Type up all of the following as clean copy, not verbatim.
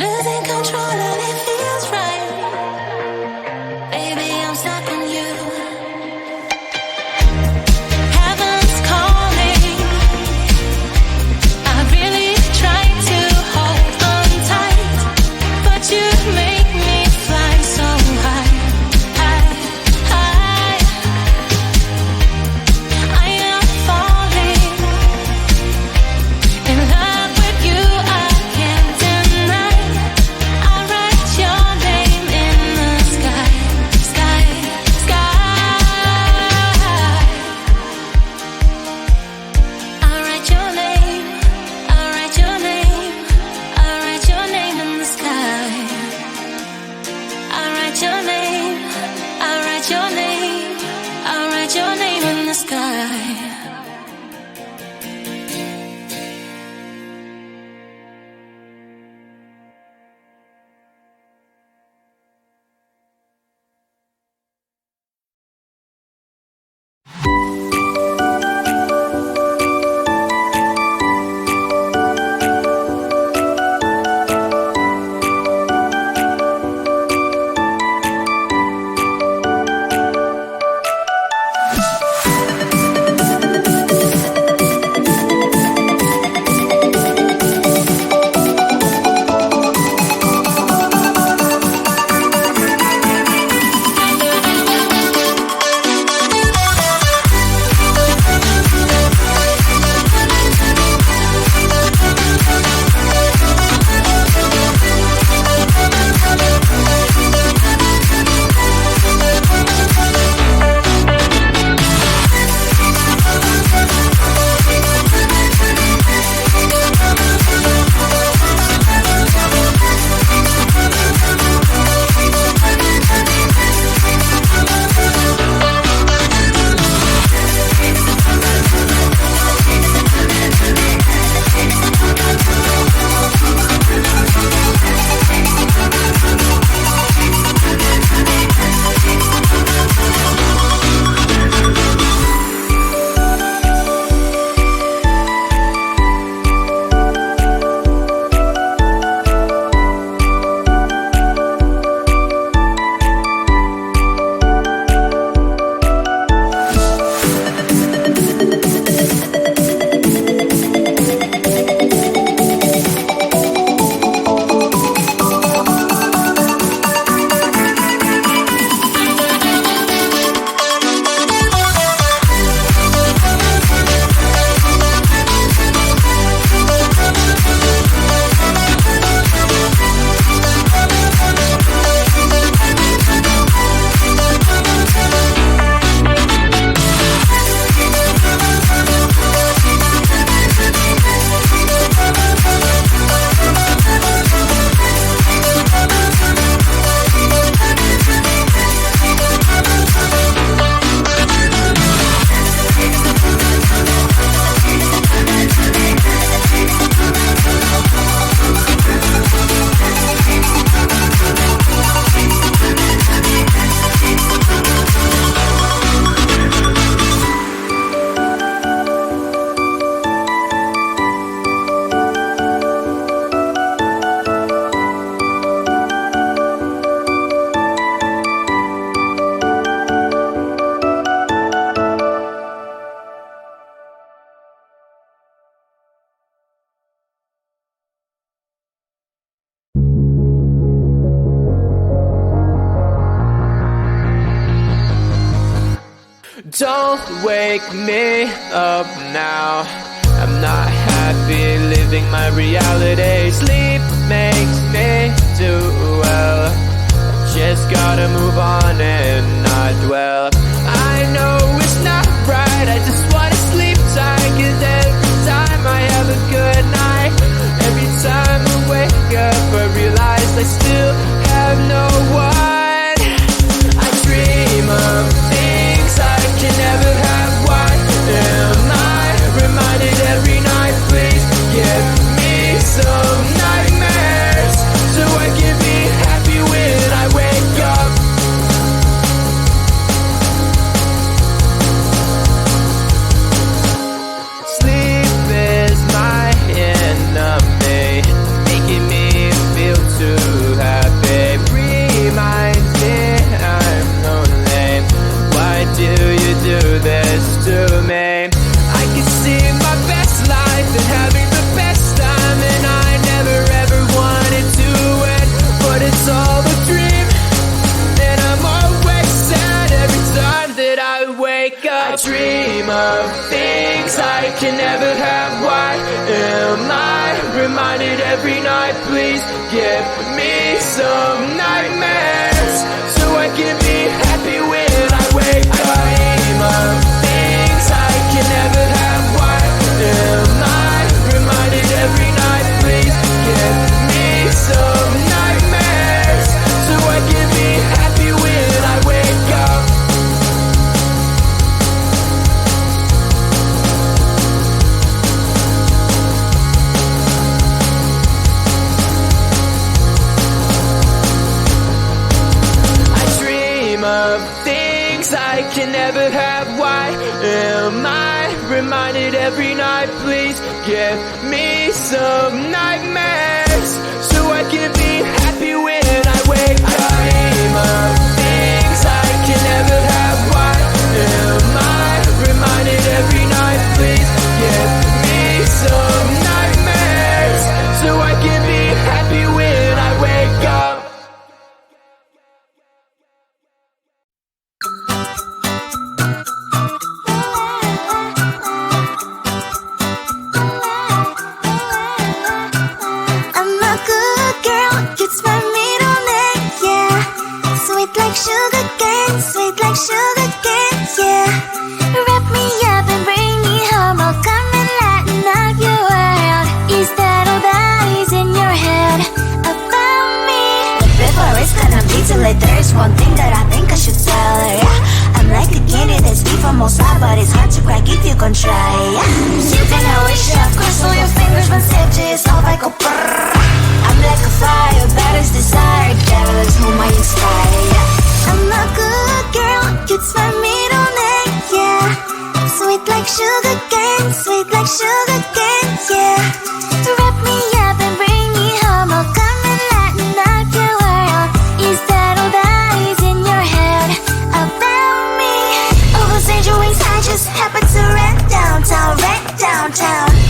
losing control and it feels right. Baby, I'm stuck on you. Heaven's calling. I really tried to hold on tight, but you make me fly so high, high, high. I am falling in love with you. I can't deny. I write your name in the sky, sky, sky. I write your name. I write your name. I write your name in the sky. I write your name. I write your name. I write your name in the sky. Don't wake me up now. I'm not happy living my reality. Sleep makes me do well. Just gotta move on and not dwell. I know it's not right, I just wanna sleep tight. 'Cause every time I have a good night, every time I wake up I realize I still have no one. I dream of things I can never have. Why am I reminded every night? Please give me some nightmares so I can be happy when I wake up. Sleep is my enemy, making me feel please give me some nightmares, so I can be happy when I wake up. Dream of things I can never have. Why am I reminded every night? Please give me some nightmares, so I can be happy when I wake up. I dream of things I can never have. Why am I reminded every night? Please give me some nightmares, so I can be happy when I wake up. I dream of things I can never have. Why am I reminded every night? Please give me some nightmares, so I can be happy when I wake up. I'm a good girl, it's my middle name, yeah. Sweet like sugar cane, sweet like sugar cane, yeah. Wrap me up and bring me home, I'll come and lighten up your world. Is that all that is in your head about me? But before it's gonna be too late, there's one thing that I think I should tell her, yeah. I'm like a candy that's deep from most high, but it's hard to crack if you can try, yeah. You think I wish I've crossed all your fingers, but edges off I go brrrr. I'm like a fire, baddest desire, devil is whom I inspire, yeah. I'm a good girl, it's my middle name, yeah. Sweet like sugar cane, sweet like sugar cane, yeah. Wrap me up and bring me home, I'll come and lighten up your world. Is that all that is in your head about me? Oversend your wings, I just happen to rent downtown,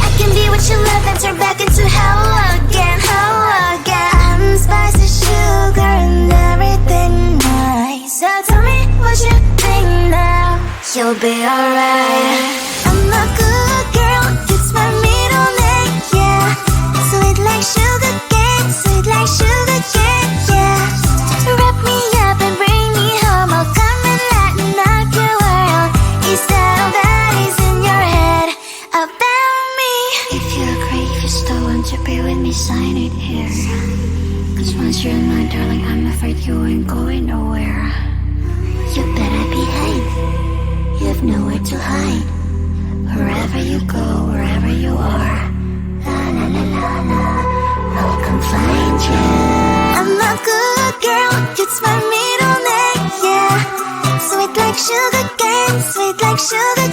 I can be what you love and turn back into hell again, I'm spicy sugar and everything nice. So tell me what you think now, you'll be alright. I'm a good girl, it's my middle name, yeah. Sweet like sugar cane, sweet like sugar cane, yeah. Wrap me up and bring me home, I'll come and lighten up your world. Is that all that is in your head about me? If you agree, if you still want to be with me, sign it here. Cause once you're mine, darling, I'm afraid you ain't going nowhere. You better behave, you have nowhere to hide. Wherever you go, wherever you are, la la la la la, I'll come find you. I'm a good girl, it's my middle name, yeah. Sweet like sugar cane, sweet like sugar